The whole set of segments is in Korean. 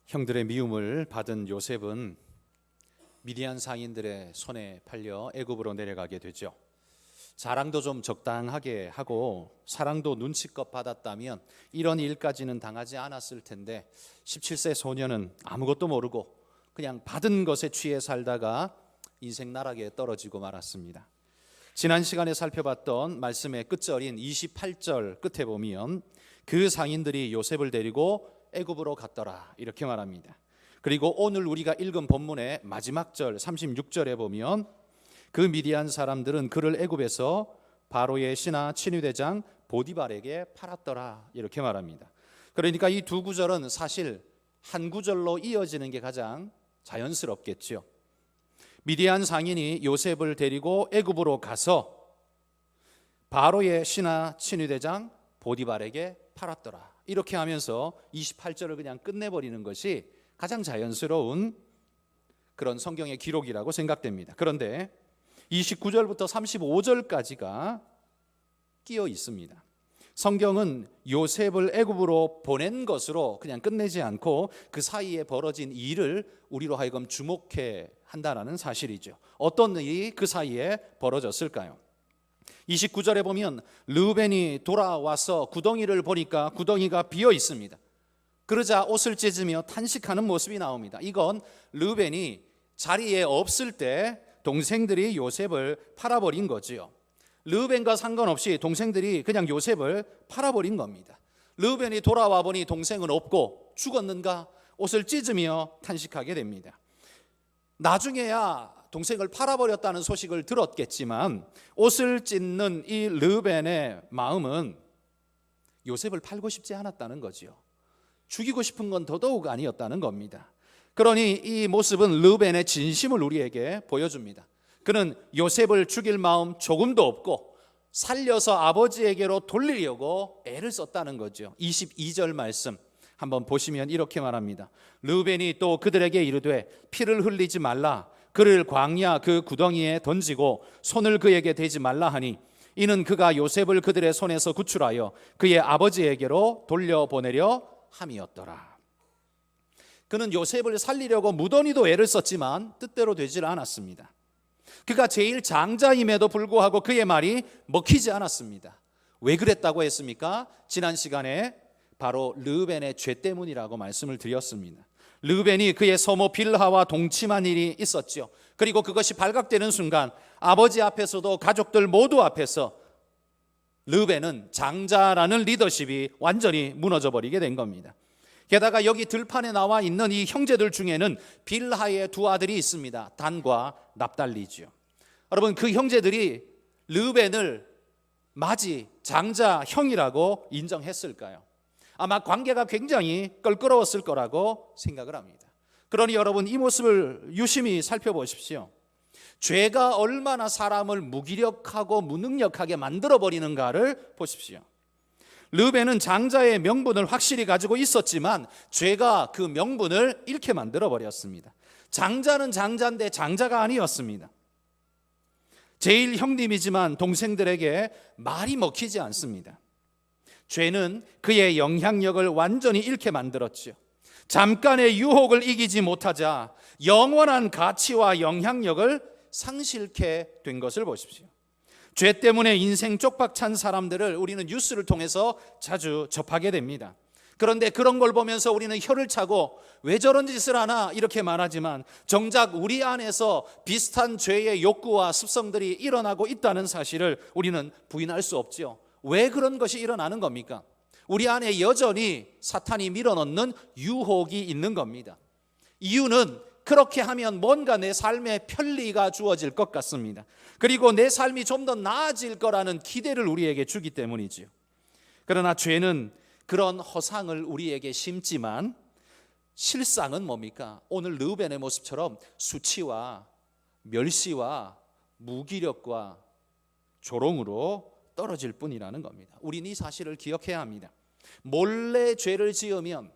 형들의 미움을 받은 요셉은 미디안 상인들의 손에 팔려 애굽으로 내려가게 되죠. 자랑도 좀 적당하게 하고 사랑도 눈치껏 받았다면 이런 일까지는 당하지 않았을 텐데 17세 소년은 아무것도 모르고 그냥 받은 것에 취해 살다가 인생 나락에 떨어지고 말았습니다. 지난 시간에 살펴봤던 말씀의 끝절인 28절 끝에 보면 그 상인들이 요셉을 데리고 애굽으로 갔더라 이렇게 말합니다. 그리고 오늘 우리가 읽은 본문의 마지막 절 36절에 보면 그 미디안 사람들은 그를 애굽에서 바로의 신하 친위대장 보디발에게 팔았더라 이렇게 말합니다. 그러니까 이 두 구절은 사실 한 구절로 이어지는 게 가장 자연스럽겠죠. 미디안 상인이 요셉을 데리고 애굽으로 가서 바로의 신하 친위대장 보디발에게 팔았더라 이렇게 하면서 28절을 그냥 끝내버리는 것이 가장 자연스러운 그런 성경의 기록이라고 생각됩니다. 그런데 29절부터 35절까지가 끼어 있습니다. 성경은 요셉을 애굽으로 보낸 것으로 그냥 끝내지 않고 그 사이에 벌어진 일을 우리로 하여금 주목해 한다는 사실이죠. 어떤 일이 그 사이에 벌어졌을까요? 29절에 보면 르우벤이 돌아와서 구덩이를 보니까 구덩이가 비어 있습니다. 그러자 옷을 찢으며 탄식하는 모습이 나옵니다. 이건 르우벤이 자리에 없을 때 동생들이 요셉을 팔아버린 거지요. 르우벤과 상관없이 동생들이 그냥 요셉을 팔아버린 겁니다. 르우벤이 돌아와 보니 동생은 없고 죽었는가 옷을 찢으며 탄식하게 됩니다. 나중에야 동생을 팔아버렸다는 소식을 들었겠지만 옷을 찢는 이 르우벤의 마음은 요셉을 팔고 싶지 않았다는 거지요. 죽이고 싶은 건 더더욱 아니었다는 겁니다. 그러니 이 모습은 르우벤의 진심을 우리에게 보여줍니다. 그는 요셉을 죽일 마음 조금도 없고 살려서 아버지에게로 돌리려고 애를 썼다는 거죠. 22절 말씀 한번 보시면 이렇게 말합니다. 르우벤이 또 그들에게 이르되 피를 흘리지 말라 그를 광야 그 구덩이에 던지고 손을 그에게 대지 말라 하니 이는 그가 요셉을 그들의 손에서 구출하여 그의 아버지에게로 돌려보내려 함이었더라. 그는 요셉을 살리려고 무던히도 애를 썼지만 뜻대로 되질 않았습니다. 그가 제일 장자임에도 불구하고 그의 말이 먹히지 않았습니다. 왜 그랬다고 했습니까? 지난 시간에 바로 르우벤의 죄 때문이라고 말씀을 드렸습니다. 르우벤이 그의 서모 빌하와 동침한 일이 있었죠. 그리고 그것이 발각되는 순간 아버지 앞에서도 가족들 모두 앞에서 르우벤은 장자라는 리더십이 완전히 무너져 버리게 된 겁니다. 게다가 여기 들판에 나와 있는 이 형제들 중에는 빌하의 두 아들이 있습니다. 단과 납달리지요. 여러분 그 형제들이 르우벤을 마지 장자 형이라고 인정했을까요? 아마 관계가 굉장히 껄끄러웠을 거라고 생각을 합니다. 그러니 여러분 이 모습을 유심히 살펴보십시오. 죄가 얼마나 사람을 무기력하고 무능력하게 만들어버리는가를 보십시오. 르우벤은 장자의 명분을 확실히 가지고 있었지만 죄가 그 명분을 잃게 만들어버렸습니다. 장자는 장자인데 장자가 아니었습니다. 제일 형님이지만 동생들에게 말이 먹히지 않습니다. 죄는 그의 영향력을 완전히 잃게 만들었죠. 잠깐의 유혹을 이기지 못하자 영원한 가치와 영향력을 상실케 된 것을 보십시오. 죄 때문에 인생 쪽박찬 사람들을 우리는 뉴스를 통해서 자주 접하게 됩니다. 그런데 그런 걸 보면서 우리는 혀를 차고 왜 저런 짓을 하나 이렇게 말하지만 정작 우리 안에서 비슷한 죄의 욕구와 습성들이 일어나고 있다는 사실을 우리는 부인할 수 없죠. 왜 그런 것이 일어나는 겁니까? 우리 안에 여전히 사탄이 밀어넣는 유혹이 있는 겁니다. 이유는 그렇게 하면 뭔가 내 삶에 편리가 주어질 것 같습니다. 그리고 내 삶이 좀 더 나아질 거라는 기대를 우리에게 주기 때문이지요. 그러나 죄는 그런 허상을 우리에게 심지만 실상은 뭡니까? 오늘 르우벤의 모습처럼 수치와 멸시와 무기력과 조롱으로 떨어질 뿐이라는 겁니다. 우리는 이 사실을 기억해야 합니다. 몰래 죄를 지으면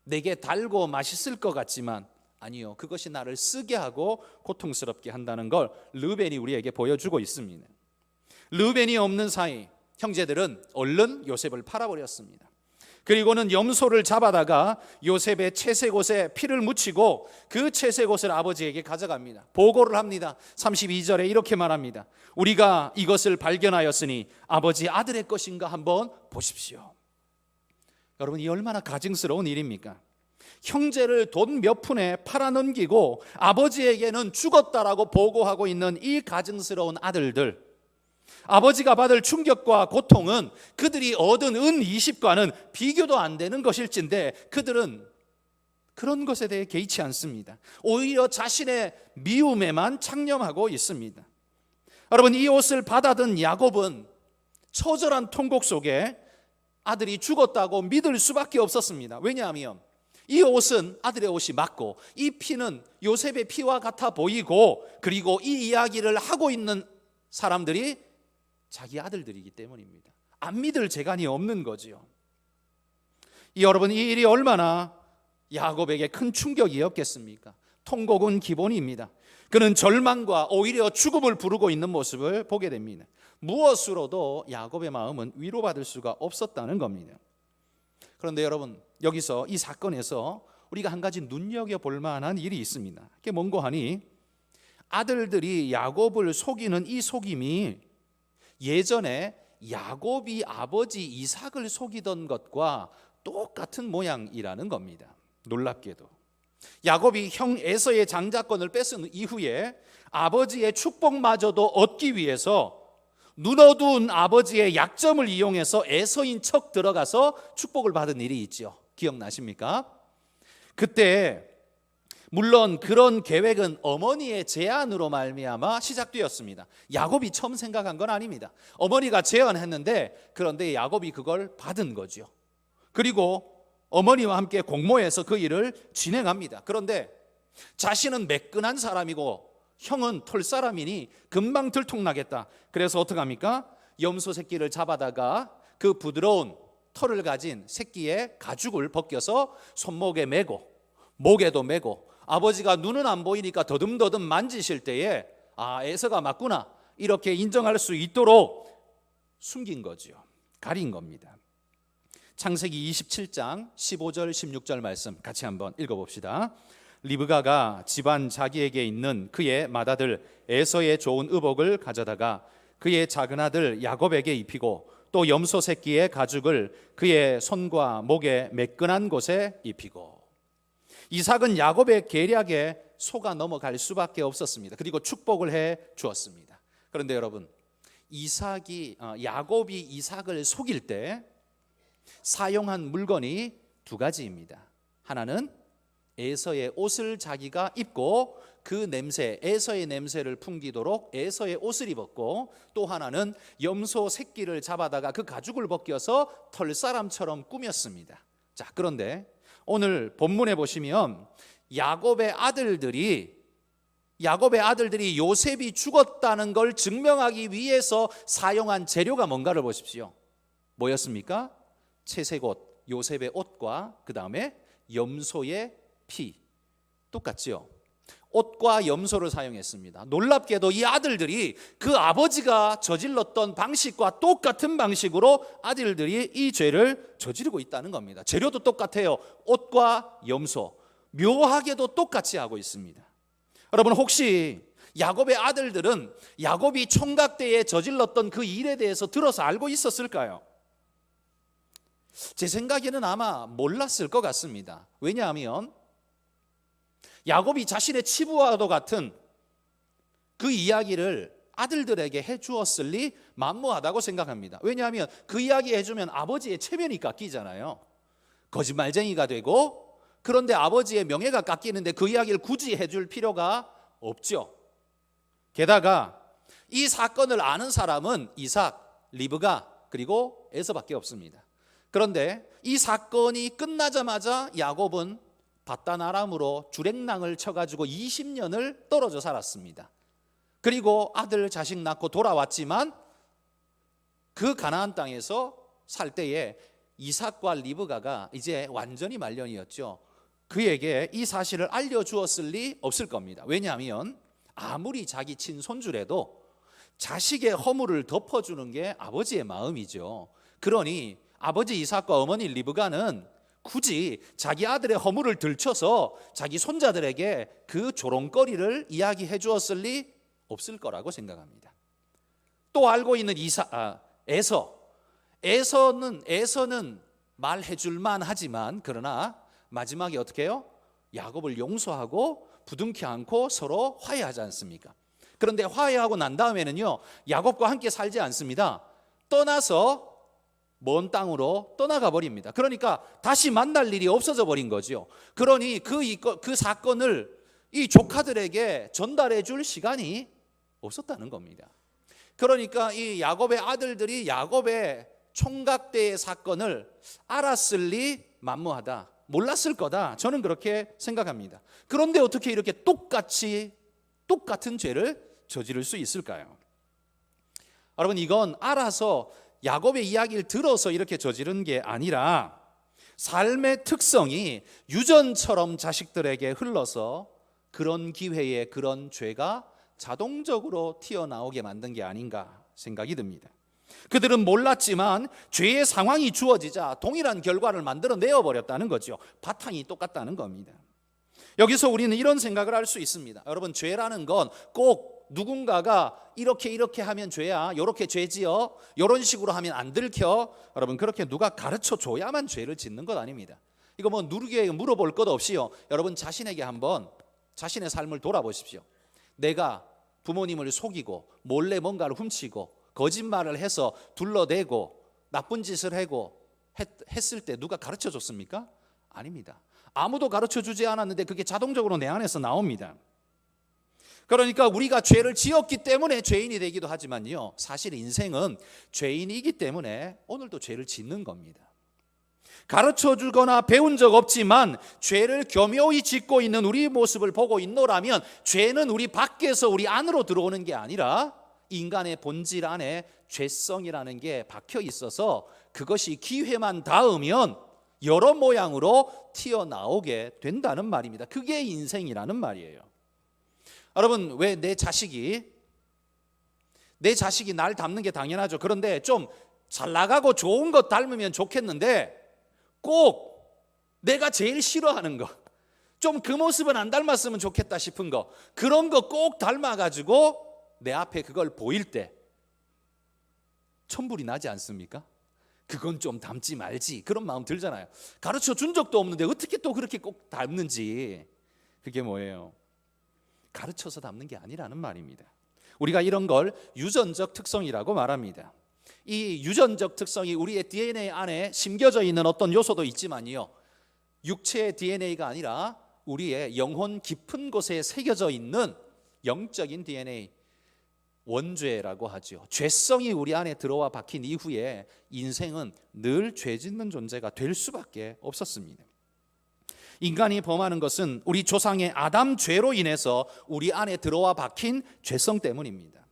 내게 달고 맛있을 것 같지만 아니요, 그것이 나를 쓰게 하고 고통스럽게 한다는 걸 르우벤이 우리에게 보여주고 있습니다. 르우벤이 없는 사이 형제들은 얼른 요셉을 팔아버렸습니다. 그리고는 염소를 잡아다가 요셉의 채색옷에 피를 묻히고 그 채색옷을 아버지에게 가져갑니다. 보고를 합니다. 32절에 이렇게 말합니다. 우리가 이것을 발견하였으니 아버지 아들의 것인가 한번 보십시오. 여러분, 이 얼마나 가증스러운 일입니까? 형제를 돈 몇 푼에 팔아넘기고 아버지에게는 죽었다라고 보고하고 있는 이 가증스러운 아들들, 아버지가 받을 충격과 고통은 그들이 얻은 은 20과는 비교도 안 되는 것일진데 그들은 그런 것에 대해 개의치 않습니다. 오히려 자신의 미움에만 창념하고 있습니다. 여러분, 이 옷을 받아든 야곱은 처절한 통곡 속에 아들이 죽었다고 믿을 수밖에 없었습니다. 왜냐하면 이 옷은 아들의 옷이 맞고 이 피는 요셉의 피와 같아 보이고, 그리고 이 이야기를 하고 있는 사람들이 자기 아들들이기 때문입니다. 안 믿을 재간이 없는 거지요. 여러분, 이 일이 얼마나 야곱에게 큰 충격이었겠습니까? 통곡은 기본입니다. 그는 절망과 오히려 죽음을 부르고 있는 모습을 보게 됩니다. 무엇으로도 야곱의 마음은 위로받을 수가 없었다는 겁니다. 그런데 여러분, 여기서 이 사건에서 우리가 한 가지 눈여겨볼 만한 일이 있습니다. 그게 뭔고 하니, 아들들이 야곱을 속이는 이 속임이 예전에 야곱이 아버지 이삭을 속이던 것과 똑같은 모양이라는 겁니다. 놀랍게도 야곱이 형 에서의 장자권을 뺏은 이후에 아버지의 축복마저도 얻기 위해서 눈어두운 아버지의 약점을 이용해서 에서인 척 들어가서 축복을 받은 일이 있죠. 기억나십니까? 그때 물론 그런 계획은 어머니의 제안으로 말미암아 시작되었습니다. 야곱이 처음 생각한 건 아닙니다. 어머니가 제안했는데, 그런데 야곱이 그걸 받은 거죠. 그리고 어머니와 함께 공모해서 그 일을 진행합니다. 그런데 자신은 매끈한 사람이고 형은 털사람이니 금방 들통나겠다. 그래서 어떻게 합니까? 염소 새끼를 잡아다가 그 부드러운 털을 가진 새끼의 가죽을 벗겨서 손목에 매고 목에도 매고, 아버지가 눈은 안 보이니까 더듬더듬 만지실 때에 에서가 맞구나 이렇게 인정할 수 있도록 숨긴 거죠. 가린 겁니다. 창세기 27장 15절 16절 말씀 같이 한번 읽어봅시다. 리브가가 집안 자기에게 있는 그의 맏아들 에서의 좋은 의복을 가져다가 그의 작은 아들 야곱에게 입히고 또 염소 새끼의 가죽을 그의 손과 목에 매끈한 곳에 입히고. 이삭은 야곱의 계략에 속아 넘어갈 수밖에 없었습니다. 그리고 축복을 해 주었습니다. 그런데 여러분, 야곱이 이삭을 속일 때 사용한 물건이 두 가지입니다. 하나는 에서의 옷을 자기가 입고 그 냄새, 에서의 냄새를 풍기도록 에서의 옷을 입었고, 또 하나는 염소 새끼를 잡아다가 그 가죽을 벗겨서 털사람처럼 꾸몄습니다. 자, 그런데 오늘 본문에 보시면 야곱의 아들들이 요셉이 죽었다는 걸 증명하기 위해서 사용한 재료가 뭔가를 보십시오. 뭐였습니까? 채색옷, 요셉의 옷과 그 다음에 염소의 피. 똑같죠? 옷과 염소를 사용했습니다. 놀랍게도 이 아들들이 그 아버지가 저질렀던 방식과 똑같은 방식으로 아들들이 이 죄를 저지르고 있다는 겁니다. 재료도 똑같아요. 옷과 염소, 묘하게도 똑같이 하고 있습니다. 여러분, 혹시 야곱의 아들들은 야곱이 총각 때에 저질렀던 그 일에 대해서 들어서 알고 있었을까요? 제 생각에는 아마 몰랐을 것 같습니다. 왜냐하면 야곱이 자신의 치부와도 같은 그 이야기를 아들들에게 해주었을리 만무하다고 생각합니다. 왜냐하면 그 이야기 해주면 아버지의 체면이 깎이잖아요. 거짓말쟁이가 되고, 그런데 아버지의 명예가 깎이는데 그 이야기를 굳이 해줄 필요가 없죠. 게다가 이 사건을 아는 사람은 이삭, 리브가, 그리고 에서밖에 없습니다. 그런데 이 사건이 끝나자마자 야곱은 바단 아람으로 주랭랑을 쳐가지고 20년을 떨어져 살았습니다. 그리고 아들 자식 낳고 돌아왔지만 그 가나안 땅에서 살 때에 이삭과 리브가가 이제 완전히 말년이었죠. 그에게 이 사실을 알려주었을 리 없을 겁니다. 왜냐하면 아무리 자기 친손주래도 자식의 허물을 덮어주는 게 아버지의 마음이죠. 그러니 아버지 이삭과 어머니 리브가는 굳이 자기 아들의 허물을 들춰서 자기 손자들에게 그 조롱거리를 이야기해 주었을 리 없을 거라고 생각합니다. 또 알고 있는 에서는 말해 줄만 하지만 그러나 마지막에 어떻게 해요? 야곱을 용서하고 부둥켜 안고 서로 화해하지 않습니까? 그런데 화해하고 난 다음에는요, 야곱과 함께 살지 않습니다. 떠나서 먼 땅으로 떠나가 버립니다. 그러니까 다시 만날 일이 없어져 버린 거죠. 그러니 그 사건을 이 조카들에게 전달해 줄 시간이 없었다는 겁니다. 그러니까 이 야곱의 아들들이 야곱의 총각대의 사건을 알았을 리 만무하다, 몰랐을 거다, 저는 그렇게 생각합니다. 그런데 어떻게 이렇게 똑같은 죄를 저지를 수 있을까요? 여러분, 이건 알아서 야곱의 이야기를 들어서 이렇게 저지른 게 아니라 삶의 특성이 유전처럼 자식들에게 흘러서 그런 기회에 그런 죄가 자동적으로 튀어나오게 만든 게 아닌가 생각이 듭니다. 그들은 몰랐지만 죄의 상황이 주어지자 동일한 결과를 만들어 내어버렸다는 거죠. 바탕이 똑같다는 겁니다. 여기서 우리는 이런 생각을 할 수 있습니다. 여러분, 죄라는 건 꼭 누군가가 이렇게 하면 죄야, 이렇게 죄지어, 이런 식으로 하면 안 들켜, 여러분 그렇게 누가 가르쳐 줘야만 죄를 짓는 것 아닙니다. 이거 뭐 누구에게 물어볼 것 없이요, 여러분 자신에게 한번 자신의 삶을 돌아보십시오. 내가 부모님을 속이고 몰래 뭔가를 훔치고 거짓말을 해서 둘러대고 나쁜 짓을 하고 했을 때 누가 가르쳐 줬습니까? 아닙니다. 아무도 가르쳐 주지 않았는데 그게 자동적으로 내 안에서 나옵니다. 그러니까 우리가 죄를 지었기 때문에 죄인이 되기도 하지만요, 사실 인생은 죄인이기 때문에 오늘도 죄를 짓는 겁니다. 가르쳐 주거나 배운 적 없지만 죄를 교묘히 짓고 있는 우리 모습을 보고 있노라면 죄는 우리 밖에서 우리 안으로 들어오는 게 아니라 인간의 본질 안에 죄성이라는 게 박혀 있어서 그것이 기회만 닿으면 여러 모양으로 튀어나오게 된다는 말입니다. 그게 인생이라는 말이에요. 여러분, 왜 내 자식이 날 닮는 게 당연하죠. 그런데 좀 잘 나가고 좋은 것 닮으면 좋겠는데 꼭 내가 제일 싫어하는 거, 좀 그 모습은 안 닮았으면 좋겠다 싶은 거, 그런 거 꼭 닮아가지고 내 앞에 그걸 보일 때 천불이 나지 않습니까? 그건 좀 닮지 말지, 그런 마음 들잖아요. 가르쳐 준 적도 없는데 어떻게 또 그렇게 꼭 닮는지. 그게 뭐예요? 가르쳐서 닮는 게 아니라는 말입니다. 우리가 이런 걸 유전적 특성이라고 말합니다. 이 유전적 특성이 우리의 DNA 안에 심겨져 있는 어떤 요소도 있지만요, 육체의 DNA가 아니라 우리의 영혼 깊은 곳에 새겨져 있는 영적인 DNA, 원죄라고 하죠. 죄성이 우리 안에 들어와 박힌 이후에 인생은 늘 죄 짓는 존재가 될 수밖에 없었습니다. 인간이 범하는 것은 우리 조상의 아담 죄로 인해서 우리 안에 들어와 박힌 죄성 때문입니다.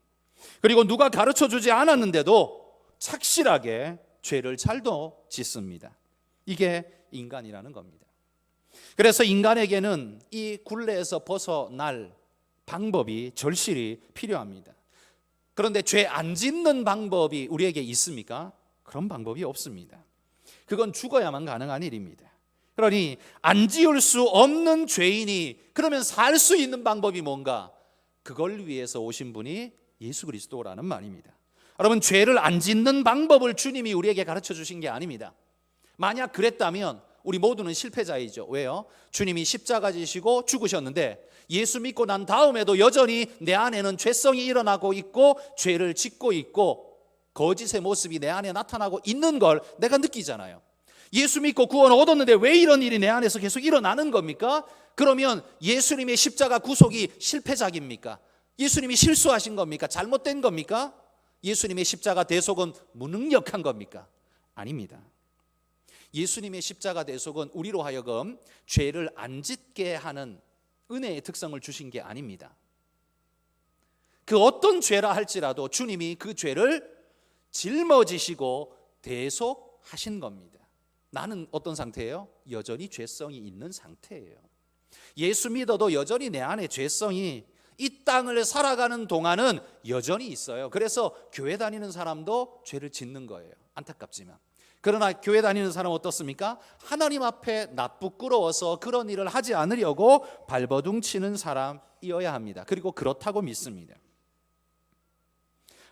그리고 누가 가르쳐 주지 않았는데도 착실하게 죄를 잘도 짓습니다. 이게 인간이라는 겁니다. 그래서 인간에게는 이 굴레에서 벗어날 방법이 절실히 필요합니다. 그런데 죄 안 짓는 방법이 우리에게 있습니까? 그런 방법이 없습니다. 그건 죽어야만 가능한 일입니다. 그러니 안 지을 수 없는 죄인이 그러면 살 수 있는 방법이 뭔가? 그걸 위해서 오신 분이 예수 그리스도라는 말입니다. 여러분, 죄를 안 짓는 방법을 주님이 우리에게 가르쳐 주신 게 아닙니다. 만약 그랬다면 우리 모두는 실패자이죠. 왜요? 주님이 십자가 지시고 죽으셨는데 예수 믿고 난 다음에도 여전히 내 안에는 죄성이 일어나고 있고 죄를 짓고 있고 거짓의 모습이 내 안에 나타나고 있는 걸 내가 느끼잖아요. 예수 믿고 구원을 얻었는데 왜 이런 일이 내 안에서 계속 일어나는 겁니까? 그러면 예수님의 십자가 구속이 실패작입니까? 예수님이 실수하신 겁니까? 잘못된 겁니까? 예수님의 십자가 대속은 무능력한 겁니까? 아닙니다. 예수님의 십자가 대속은 우리로 하여금 죄를 안 짓게 하는 은혜의 특성을 주신 게 아닙니다. 그 어떤 죄라 할지라도 주님이 그 죄를 짊어지시고 대속하신 겁니다. 나는 어떤 상태예요? 여전히 죄성이 있는 상태예요. 예수 믿어도 여전히 내 안에 죄성이 이 땅을 살아가는 동안은 여전히 있어요. 그래서 교회 다니는 사람도 죄를 짓는 거예요. 안타깝지만. 그러나 교회 다니는 사람은 어떻습니까? 하나님 앞에 나쁘끄러워서 그런 일을 하지 않으려고 발버둥 치는 사람이어야 합니다. 그리고 그렇다고 믿습니다.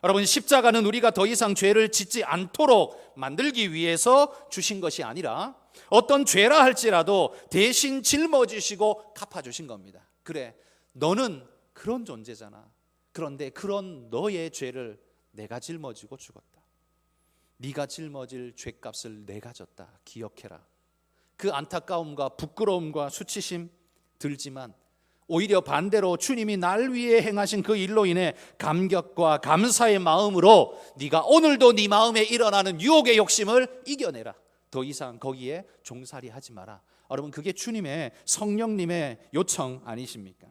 여러분, 십자가는 우리가 더 이상 죄를 짓지 않도록 만들기 위해서 주신 것이 아니라 어떤 죄라 할지라도 대신 짊어지시고 갚아주신 겁니다. 그래, 너는 그런 존재잖아. 그런데 그런 너의 죄를 내가 짊어지고 죽었다. 네가 짊어질 죄값을 내가 졌다. 기억해라. 그 안타까움과 부끄러움과 수치심 들지만 오히려 반대로 주님이 날 위해 행하신 그 일로 인해 감격과 감사의 마음으로 네가 오늘도 네 마음에 일어나는 유혹의 욕심을 이겨내라. 더 이상 거기에 종살이 하지 마라. 여러분, 그게 주님의 성령님의 요청 아니십니까?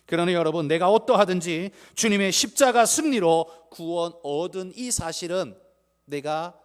그러나 여러분, 내가 어떠하든지 주님의 십자가 승리로 구원 얻은 이 사실은 내가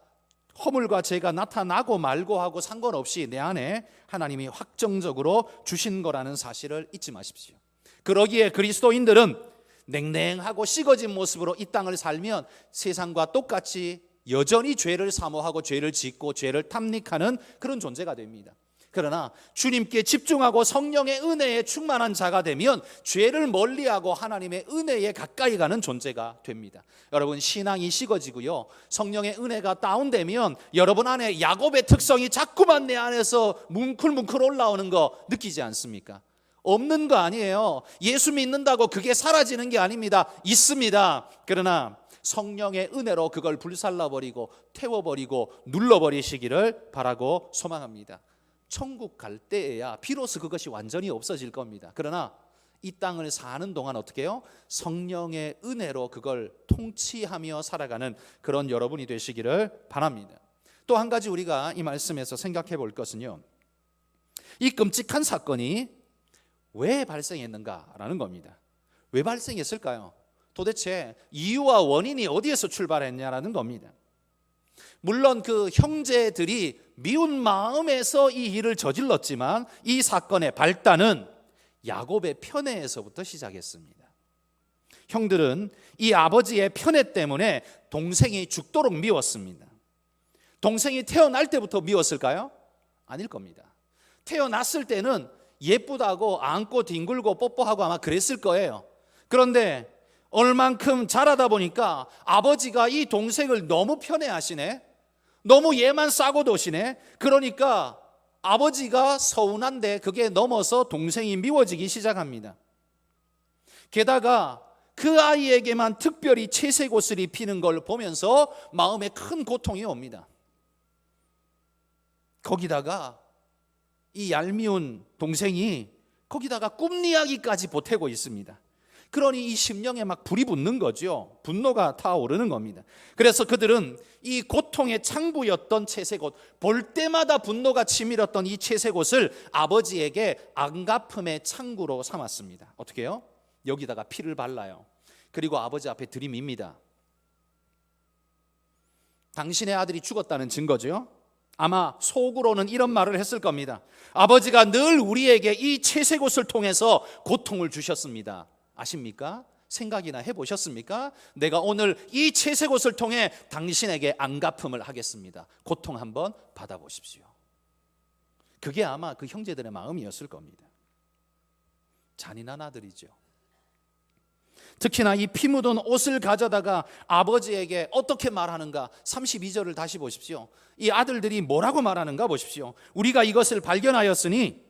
허물과 죄가 나타나고 말고 하고 상관없이 내 안에 하나님이 확정적으로 주신 거라는 사실을 잊지 마십시오. 그러기에 그리스도인들은 냉랭하고 식어진 모습으로 이 땅을 살면 세상과 똑같이 여전히 죄를 사모하고 죄를 짓고 죄를 탐닉하는 그런 존재가 됩니다. 그러나 주님께 집중하고 성령의 은혜에 충만한 자가 되면 죄를 멀리하고 하나님의 은혜에 가까이 가는 존재가 됩니다. 여러분, 신앙이 식어지고요, 성령의 은혜가 다운되면 여러분 안에 야곱의 특성이 자꾸만 내 안에서 뭉클뭉클 올라오는 거 느끼지 않습니까? 없는 거 아니에요. 예수 믿는다고 그게 사라지는 게 아닙니다. 있습니다. 그러나 성령의 은혜로 그걸 불살라버리고 태워버리고 눌러버리시기를 바라고 소망합니다. 천국 갈 때에야 비로소 그것이 완전히 없어질 겁니다. 그러나 이 땅을 사는 동안 어떻게 해요? 성령의 은혜로 그걸 통치하며 살아가는 그런 여러분이 되시기를 바랍니다. 또 한 가지 우리가 이 말씀에서 생각해 볼 것은요, 이 끔찍한 사건이 왜 발생했는가라는 겁니다. 왜 발생했을까요? 도대체 이유와 원인이 어디에서 출발했냐라는 겁니다. 물론 그 형제들이 미운 마음에서 이 일을 저질렀지만 이 사건의 발단은 야곱의 편애에서부터 시작했습니다. 형들은 이 아버지의 편애 때문에 동생이 죽도록 미웠습니다. 동생이 태어날 때부터 미웠을까요? 아닐 겁니다. 태어났을 때는 예쁘다고 안고 뒹굴고 뽀뽀하고 아마 그랬을 거예요. 그런데 얼만큼 자라다 보니까 아버지가 이 동생을 너무 편애하시네, 너무 얘만 싸고 도시네. 그러니까 아버지가 서운한데 그게 넘어서 동생이 미워지기 시작합니다. 게다가 그 아이에게만 특별히 채색 옷을 입히는 걸 보면서 마음에 큰 고통이 옵니다. 거기다가 이 얄미운 동생이 거기다가 꿈 이야기까지 보태고 있습니다. 그러니 이 심령에 막 불이 붙는 거죠. 분노가 타오르는 겁니다. 그래서 그들은 이 고통의 창부였던 채색옷, 볼 때마다 분노가 치밀었던 이 채색옷을 아버지에게 안갚음의 창구로 삼았습니다. 어떻게 해요? 여기다가 피를 발라요. 그리고 아버지 앞에 들이밉니다. 당신의 아들이 죽었다는 증거죠. 아마 속으로는 이런 말을 했을 겁니다. 아버지가 늘 우리에게 이 채색옷을 통해서 고통을 주셨습니다. 아십니까? 생각이나 해보셨습니까? 내가 오늘 이 채색옷을 통해 당신에게 안갚음을 하겠습니다. 고통 한번 받아보십시오. 그게 아마 그 형제들의 마음이었을 겁니다. 잔인한 아들이죠. 특히나 이 피 묻은 옷을 가져다가 아버지에게 어떻게 말하는가? 32절을 다시 보십시오. 이 아들들이 뭐라고 말하는가 보십시오. 우리가 이것을 발견하였으니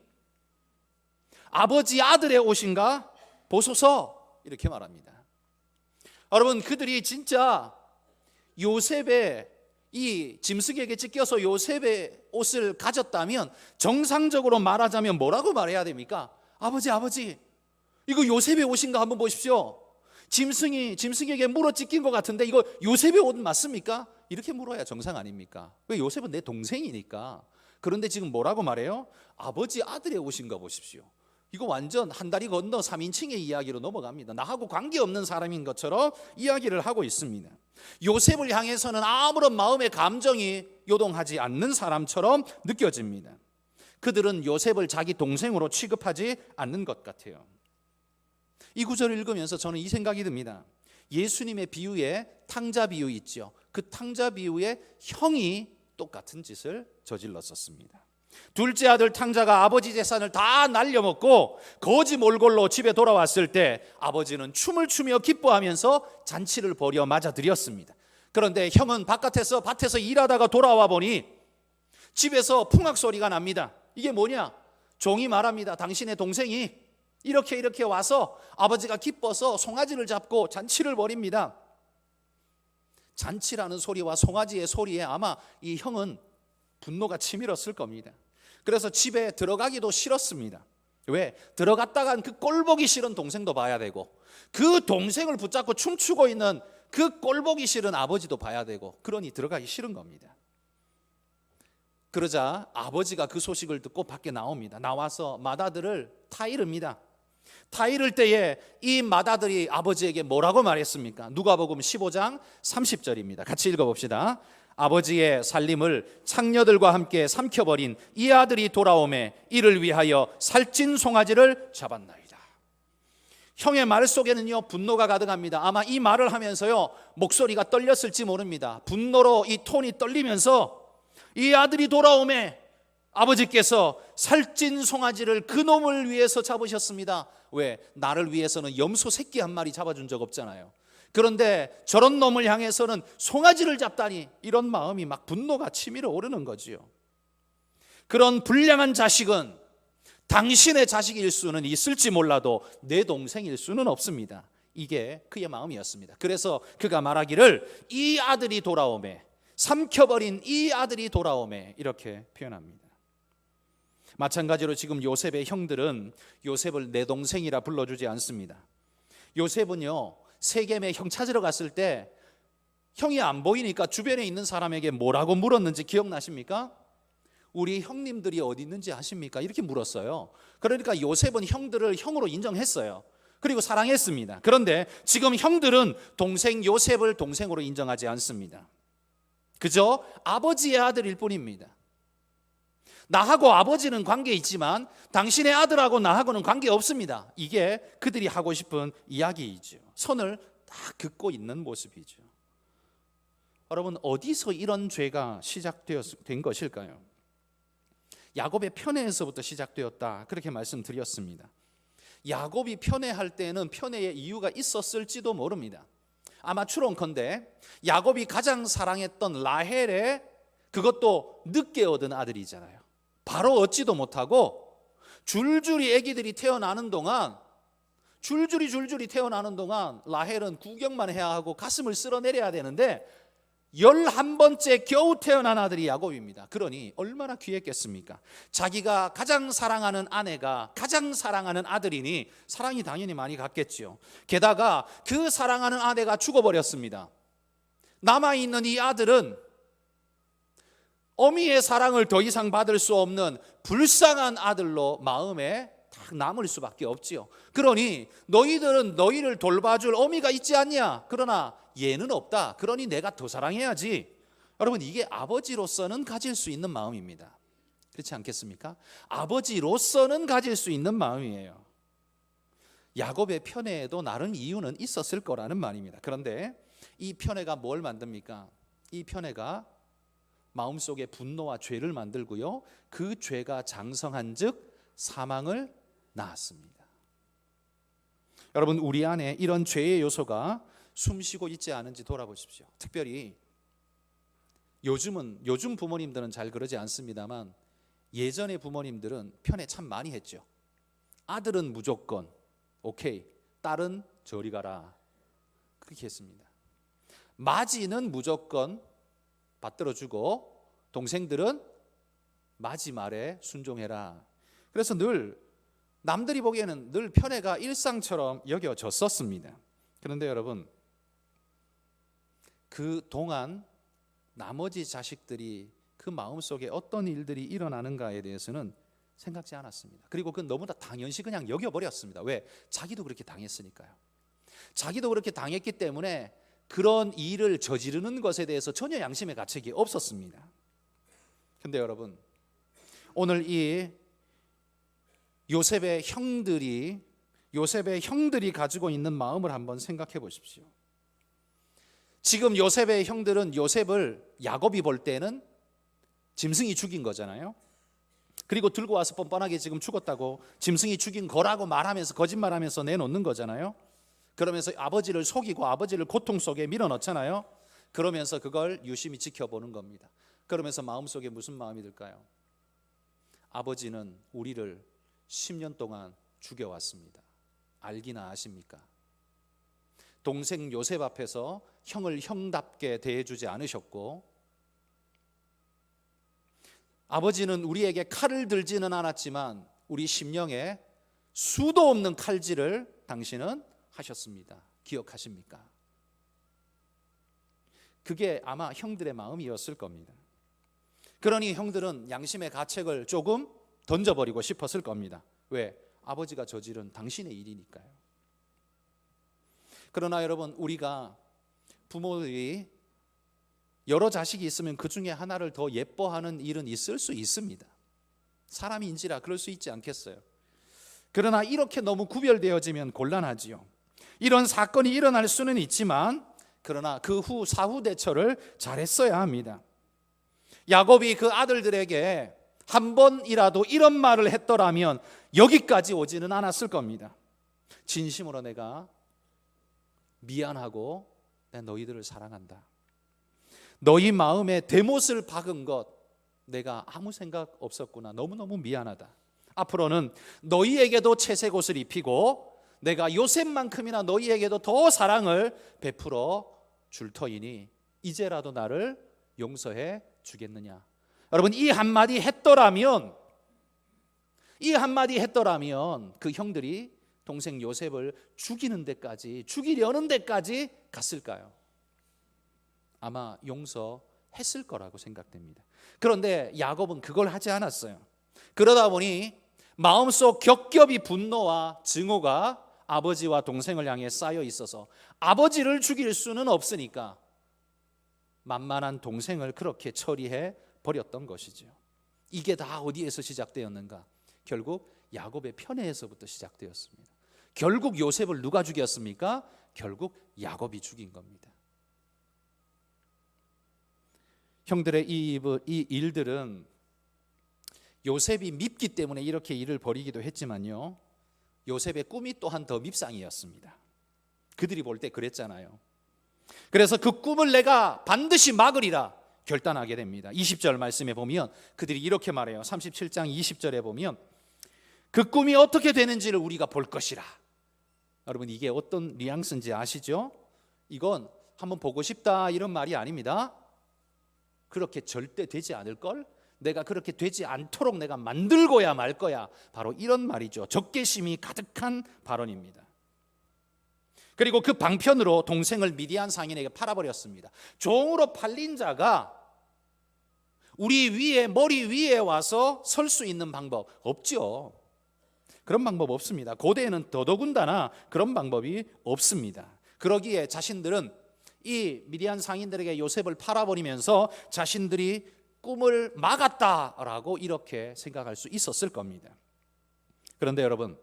아버지 아들의 옷인가? 보소서, 이렇게 말합니다. 여러분, 그들이 진짜 요셉의 이 짐승에게 찢겨서 요셉의 옷을 가졌다면 정상적으로 말하자면 뭐라고 말해야 됩니까? 아버지, 이거 요셉의 옷인가 한번 보십시오. 짐승에게 물어 찢긴 것 같은데 이거 요셉의 옷 맞습니까? 이렇게 물어야 정상 아닙니까? 왜? 요셉은 내 동생이니까. 그런데 지금 뭐라고 말해요? 아버지 아들의 옷인가 보십시오. 이거 완전 한 다리 건너 3인칭의 이야기로 넘어갑니다. 나하고 관계없는 사람인 것처럼 이야기를 하고 있습니다. 요셉을 향해서는 아무런 마음의 감정이 요동하지 않는 사람처럼 느껴집니다. 그들은 요셉을 자기 동생으로 취급하지 않는 것 같아요. 이 구절을 읽으면서 저는 이 생각이 듭니다. 예수님의 비유에 탕자 비유 있죠. 그 탕자 비유의 형이 똑같은 짓을 저질렀었습니다. 둘째 아들 탕자가 아버지 재산을 다 날려먹고 거지 몰골로 집에 돌아왔을 때 아버지는 춤을 추며 기뻐하면서 잔치를 벌여 맞아들였습니다. 그런데 형은 밭에서 일하다가 돌아와 보니 집에서 풍악 소리가 납니다. 이게 뭐냐? 종이 말합니다. 당신의 동생이 이렇게 와서 아버지가 기뻐서 송아지를 잡고 잔치를 벌입니다. 잔치라는 소리와 송아지의 소리에 아마 이 형은 분노가 치밀었을 겁니다. 그래서 집에 들어가기도 싫었습니다. 왜? 들어갔다간 그 꼴보기 싫은 동생도 봐야 되고, 그 동생을 붙잡고 춤추고 있는 그 꼴보기 싫은 아버지도 봐야 되고, 그러니 들어가기 싫은 겁니다. 그러자 아버지가 그 소식을 듣고 밖에 나옵니다. 나와서 맏아들을 타이릅니다. 타이를 때에 이 맏아들이 아버지에게 뭐라고 말했습니까? 누가복음 15장 30절입니다. 같이 읽어봅시다. 아버지의 살림을 창녀들과 함께 삼켜버린 이 아들이 돌아오매 이를 위하여 살찐 송아지를 잡았나이다. 형의 말 속에는요 분노가 가득합니다. 아마 이 말을 하면서요 목소리가 떨렸을지 모릅니다. 분노로 이 톤이 떨리면서 이 아들이 돌아오매 아버지께서 살찐 송아지를 그놈을 위해서 잡으셨습니다. 왜? 나를 위해서는 염소 새끼 한 마리 잡아준 적 없잖아요. 그런데 저런 놈을 향해서는 송아지를 잡다니, 이런 마음이 막 분노가 치밀어 오르는 거지요. 그런 불량한 자식은 당신의 자식일 수는 있을지 몰라도 내 동생일 수는 없습니다. 이게 그의 마음이었습니다. 그래서 그가 말하기를 이 아들이 돌아오매, 삼켜버린 이 아들이 돌아오매, 이렇게 표현합니다. 마찬가지로 지금 요셉의 형들은 요셉을 내 동생이라 불러주지 않습니다. 요셉은요 세겜에 형 찾으러 갔을 때 형이 안 보이니까 주변에 있는 사람에게 뭐라고 물었는지 기억나십니까? 우리 형님들이 어디 있는지 아십니까? 이렇게 물었어요. 그러니까 요셉은 형들을 형으로 인정했어요. 그리고 사랑했습니다. 그런데 지금 형들은 동생 요셉을 동생으로 인정하지 않습니다. 그저 아버지의 아들일 뿐입니다. 나하고 아버지는 관계 있지만 당신의 아들하고 나하고는 관계 없습니다. 이게 그들이 하고 싶은 이야기이죠. 선을 다 긋고 있는 모습이죠. 여러분, 어디서 이런 죄가 시작된 것일까요? 야곱의 편애에서부터 시작되었다, 그렇게 말씀드렸습니다. 야곱이 편애할 때는 편애의 이유가 있었을지도 모릅니다. 아마 추론컨대 야곱이 가장 사랑했던 라헬의, 그것도 늦게 얻은 아들이잖아요. 바로 얻지도 못하고 줄줄이 아기들이 태어나는 동안 라헬은 구경만 해야 하고 가슴을 쓸어내려야 되는데 11번째 겨우 태어난 아들이 야곱입니다. 그러니 얼마나 귀했겠습니까? 자기가 가장 사랑하는 아내가 가장 사랑하는 아들이니 사랑이 당연히 많이 갔겠죠. 게다가 그 사랑하는 아내가 죽어버렸습니다. 남아있는 이 아들은 어미의 사랑을 더 이상 받을 수 없는 불쌍한 아들로 마음에 딱 남을 수밖에 없지요. 그러니 너희들은 너희를 돌봐줄 어미가 있지 않냐? 그러나 얘는 없다. 그러니 내가 더 사랑해야지. 여러분, 이게 아버지로서는 가질 수 있는 마음입니다. 그렇지 않겠습니까? 아버지로서는 가질 수 있는 마음이에요. 야곱의 편애에도 나름 이유는 있었을 거라는 말입니다. 그런데 이 편애가 뭘 만듭니까? 이 편애가 마음속에 분노와 죄를 만들고요, 그 죄가 장성한 즉 사망을 낳았습니다. 여러분, 우리 안에 이런 죄의 요소가 숨쉬고 있지 않은지 돌아보십시오. 특별히 요즘 부모님들은 잘 그러지 않습니다만 예전의 부모님들은 편애 참 많이 했죠. 아들은 무조건 오케이, 딸은 저리 가라, 그렇게 했습니다. 마지는 무조건 받들어주고 동생들은 마지 말에 순종해라. 그래서 늘 남들이 보기에는 늘 편애가 일상처럼 여겨졌었습니다. 그런데 여러분, 그 동안 나머지 자식들이 그 마음속에 어떤 일들이 일어나는가에 대해서는 생각지 않았습니다. 그리고 그건 너무나 당연시 그냥 여겨버렸습니다. 왜? 자기도 그렇게 당했으니까요. 자기도 그렇게 당했기 때문에 그런 일을 저지르는 것에 대해서 전혀 양심의 가책이 없었습니다. 근데 여러분, 오늘 이 요셉의 형들이 가지고 있는 마음을 한번 생각해 보십시오. 지금 요셉의 형들은 요셉을 야곱이 볼 때는 짐승이 죽인 거잖아요. 그리고 들고 와서 뻔뻔하게 지금 죽었다고 짐승이 죽인 거라고 말하면서 거짓말하면서 내놓는 거잖아요. 그러면서 아버지를 속이고 아버지를 고통 속에 밀어넣잖아요. 그러면서 그걸 유심히 지켜보는 겁니다. 그러면서 마음속에 무슨 마음이 들까요? 아버지는 우리를 10년 동안 죽여왔습니다. 알기나 아십니까? 동생 요셉 앞에서 형을 형답게 대해주지 않으셨고, 아버지는 우리에게 칼을 들지는 않았지만 우리 심령에 수도 없는 칼질을 당신은 하셨습니다. 기억하십니까? 그게 아마 형들의 마음이었을 겁니다. 그러니 형들은 양심의 가책을 조금 던져버리고 싶었을 겁니다. 왜? 아버지가 저지른 당신의 일이니까요. 그러나 여러분, 우리가 부모들이 여러 자식이 있으면 그 중에 하나를 더 예뻐하는 일은 있을 수 있습니다. 사람인지라 그럴 수 있지 않겠어요? 그러나 이렇게 너무 구별되어지면 곤란하지요. 이런 사건이 일어날 수는 있지만, 그러나 그 후 사후 대처를 잘했어야 합니다. 야곱이 그 아들들에게 한 번이라도 이런 말을 했더라면 여기까지 오지는 않았을 겁니다. 진심으로 내가 미안하고 내가 너희들을 사랑한다. 너희 마음에 대못을 박은 것 내가 아무 생각 없었구나. 너무너무 미안하다. 앞으로는 너희에게도 채색 옷을 입히고 내가 요셉만큼이나 너희에게도 더 사랑을 베풀어 줄 터이니 이제라도 나를 용서해 주겠느냐. 여러분, 이 한마디 했더라면 그 형들이 동생 요셉을 죽이려는 데까지 갔을까요? 아마 용서했을 거라고 생각됩니다. 그런데 야곱은 그걸 하지 않았어요. 그러다 보니 마음속 겹겹이 분노와 증오가 아버지와 동생을 향해 쌓여 있어서 아버지를 죽일 수는 없으니까 만만한 동생을 그렇게 처리해 버렸던 것이죠. 이게 다 어디에서 시작되었는가? 결국 야곱의 편애에서부터 시작되었습니다. 결국 요셉을 누가 죽였습니까? 결국 야곱이 죽인 겁니다. 형들의 이 일들은 요셉이 밉기 때문에 이렇게 일을 벌이기도 했지만요, 요셉의 꿈이 또한 더 밉상이었습니다. 그들이 볼 때 그랬잖아요. 그래서 그 꿈을 내가 반드시 막으리라 결단하게 됩니다. 20절 말씀에 보면 그들이 이렇게 말해요. 37장 20절에 보면 그 꿈이 어떻게 되는지를 우리가 볼 것이라. 여러분, 이게 어떤 뉘앙스인지 아시죠? 이건 한번 보고 싶다 이런 말이 아닙니다. 그렇게 절대 되지 않을걸? 내가 그렇게 되지 않도록 내가 만들고야 말 거야. 바로 이런 말이죠. 적개심이 가득한 발언입니다. 그리고 그 방편으로 동생을 미디안 상인에게 팔아버렸습니다. 종으로 팔린 자가 우리 위에, 머리 위에 와서 설 수 있는 방법 없죠. 그런 방법 없습니다. 고대에는 더더군다나 그런 방법이 없습니다. 그러기에 자신들은 이 미디안 상인들에게 요셉을 팔아버리면서 자신들이 꿈을 막았다라고 이렇게 생각할 수 있었을 겁니다. 그런데 여러분,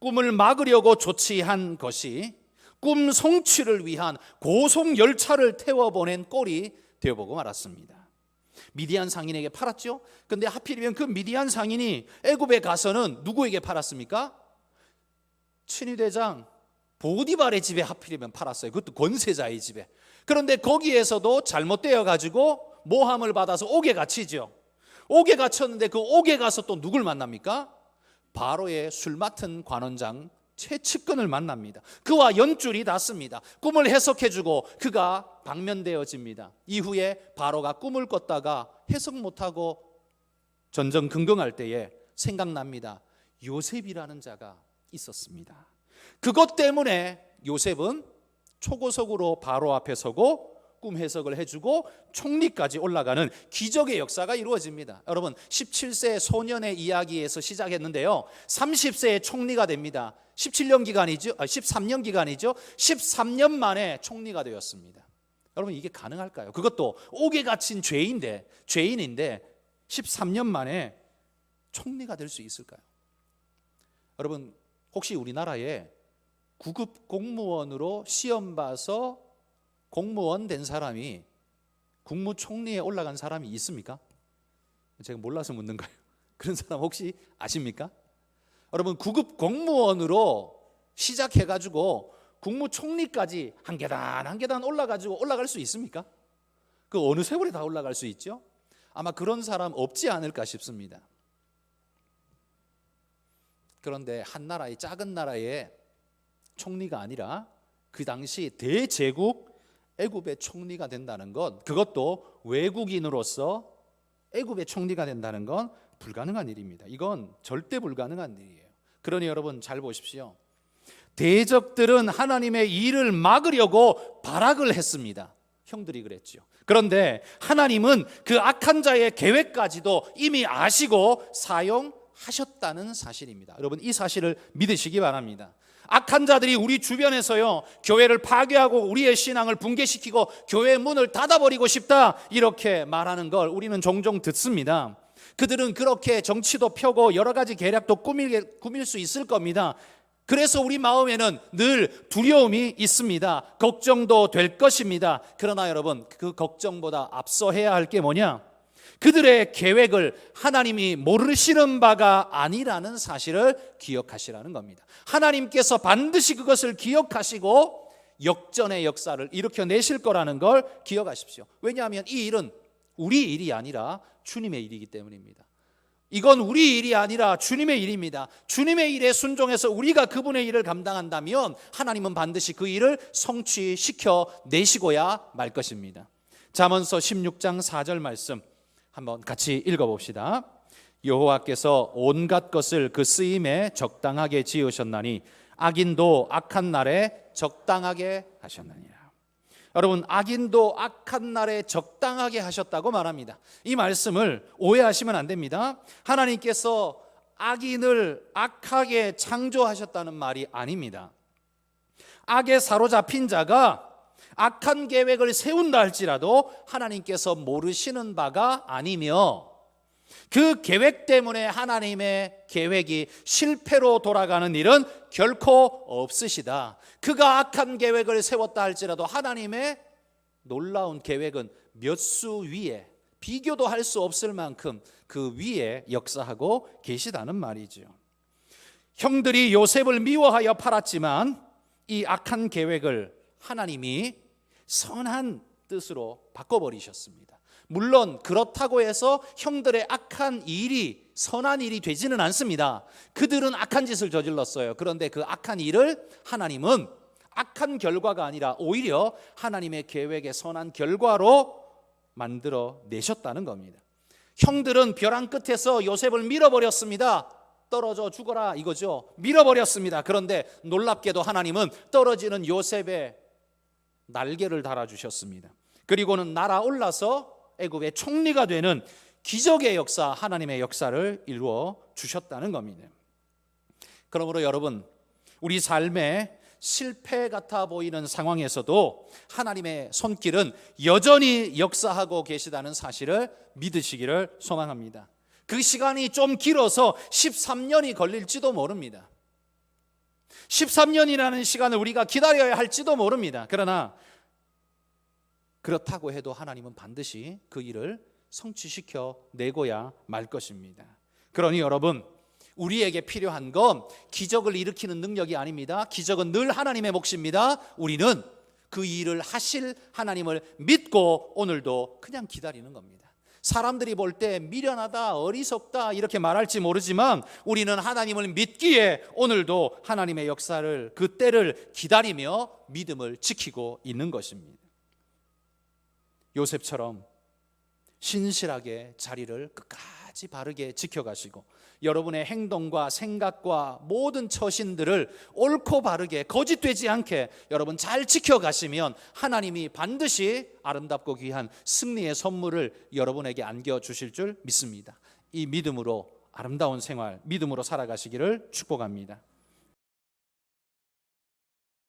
꿈을 막으려고 조치한 것이 꿈 성취를 위한 고속 열차를 태워보낸 꼴이 되어보고 말았습니다. 미디안 상인에게 팔았죠. 근데 하필이면 그 미디안 상인이 애굽에 가서는 누구에게 팔았습니까? 친위대장 보디발의 집에 하필이면 팔았어요. 그것도 권세자의 집에. 그런데 거기에서도 잘못되어 가지고 모함을 받아서 옥에 갇히죠. 옥에 갇혔는데 그 옥에 가서 또 누굴 만납니까? 바로의 술 맡은 관원장 최측근을 만납니다. 그와 연줄이 닿습니다. 꿈을 해석해주고 그가 방면되어집니다. 이후에 바로가 꿈을 꿨다가 해석 못하고 전전긍긍할 때에 생각납니다. 요셉이라는 자가 있었습니다. 그것 때문에 요셉은 초고속으로 바로 앞에 서고 꿈 해석을 해주고 총리까지 올라가는 기적의 역사가 이루어집니다. 여러분, 17세 소년의 이야기에서 시작했는데요, 30세에 총리가 됩니다. 13년 기간이죠. 13년 만에 총리가 되었습니다. 여러분, 이게 가능할까요? 그것도 옥에 갇힌 죄인인데 13년 만에 총리가 될 수 있을까요? 여러분, 혹시 우리나라에 구급 공무원으로 시험 봐서 공무원 된 사람이 국무총리에 올라간 사람이 있습니까? 제가 몰라서 묻는 거예요. 그런 사람 혹시 아십니까? 여러분, 구급 공무원으로 시작해가지고 국무총리까지 한 계단 한 계단 올라가지고 올라갈 수 있습니까? 그 어느 세월에 다 올라갈 수 있죠? 아마 그런 사람 없지 않을까 싶습니다. 그런데 한 나라의 작은 나라의 총리가 아니라 그 당시 대제국 애굽의 총리가 된다는 것, 그것도 외국인으로서 애굽의 총리가 된다는 건 불가능한 일입니다. 이건 절대 불가능한 일이에요. 그러니 여러분 잘 보십시오. 대적들은 하나님의 일을 막으려고 발악을 했습니다. 형들이 그랬죠. 그런데 하나님은 그 악한 자의 계획까지도 이미 아시고 사용하셨다는 사실입니다. 여러분, 이 사실을 믿으시기 바랍니다. 악한 자들이 우리 주변에서요, 교회를 파괴하고 우리의 신앙을 붕괴시키고 교회의 문을 닫아버리고 싶다, 이렇게 말하는 걸 우리는 종종 듣습니다. 그들은 그렇게 정치도 펴고 여러 가지 계략도 꾸밀 수 있을 겁니다. 그래서 우리 마음에는 늘 두려움이 있습니다. 걱정도 될 것입니다. 그러나 여러분, 그 걱정보다 앞서 해야 할 게 뭐냐? 그들의 계획을 하나님이 모르시는 바가 아니라는 사실을 기억하시라는 겁니다. 하나님께서 반드시 그것을 기억하시고 역전의 역사를 일으켜내실 거라는 걸 기억하십시오. 왜냐하면 이 일은 우리 일이 아니라 주님의 일이기 때문입니다. 이건 우리 일이 아니라 주님의 일입니다. 주님의 일에 순종해서 우리가 그분의 일을 감당한다면 하나님은 반드시 그 일을 성취시켜 내시고야 말 것입니다. 잠언서 16장 4절 말씀 한번 같이 읽어봅시다. 여호와께서 온갖 것을 그 쓰임에 적당하게 지으셨나니 악인도 악한 날에 적당하게 하셨느니라. 여러분, 악인도 악한 날에 적당하게 하셨다고 말합니다. 이 말씀을 오해하시면 안 됩니다. 하나님께서 악인을 악하게 창조하셨다는 말이 아닙니다. 악에 사로잡힌 자가 악한 계획을 세운다 할지라도 하나님께서 모르시는 바가 아니며 그 계획 때문에 하나님의 계획이 실패로 돌아가는 일은 결코 없으시다. 그가 악한 계획을 세웠다 할지라도 하나님의 놀라운 계획은 몇 수 위에, 비교도 할 수 없을 만큼 그 위에 역사하고 계시다는 말이죠. 형들이 요셉을 미워하여 팔았지만 이 악한 계획을 하나님이 선한 뜻으로 바꿔버리셨습니다. 물론 그렇다고 해서 형들의 악한 일이 선한 일이 되지는 않습니다. 그들은 악한 짓을 저질렀어요. 그런데 그 악한 일을 하나님은 악한 결과가 아니라 오히려 하나님의 계획의 선한 결과로 만들어 내셨다는 겁니다. 형들은 벼랑 끝에서 요셉을 밀어버렸습니다. 떨어져 죽어라 이거죠. 밀어버렸습니다. 그런데 놀랍게도 하나님은 떨어지는 요셉의 날개를 달아주셨습니다. 그리고는 날아올라서 애굽의 총리가 되는 기적의 역사, 하나님의 역사를 이루어 주셨다는 겁니다. 그러므로 여러분, 우리 삶에 실패 같아 보이는 상황에서도 하나님의 손길은 여전히 역사하고 계시다는 사실을 믿으시기를 소망합니다. 그 시간이 좀 길어서 13년이 걸릴지도 모릅니다. 13년이라는 시간을 우리가 기다려야 할지도 모릅니다. 그러나 그렇다고 해도 하나님은 반드시 그 일을 성취시켜 내고야 말 것입니다. 그러니 여러분, 우리에게 필요한 건 기적을 일으키는 능력이 아닙니다. 기적은 늘 하나님의 몫입니다. 우리는 그 일을 하실 하나님을 믿고 오늘도 그냥 기다리는 겁니다. 사람들이 볼 때 미련하다, 어리석다 이렇게 말할지 모르지만 우리는 하나님을 믿기에 오늘도 하나님의 역사를, 그 때를 기다리며 믿음을 지키고 있는 것입니다. 요셉처럼 신실하게 자리를 끝까지 바르게 지켜가시고 여러분의 행동과 생각과 모든 처신들을 옳고 바르게 거짓되지 않게 여러분 잘 지켜가시면 하나님이 반드시 아름답고 귀한 승리의 선물을 여러분에게 안겨주실 줄 믿습니다. 이 믿음으로 아름다운 생활, 믿음으로 살아가시기를 축복합니다.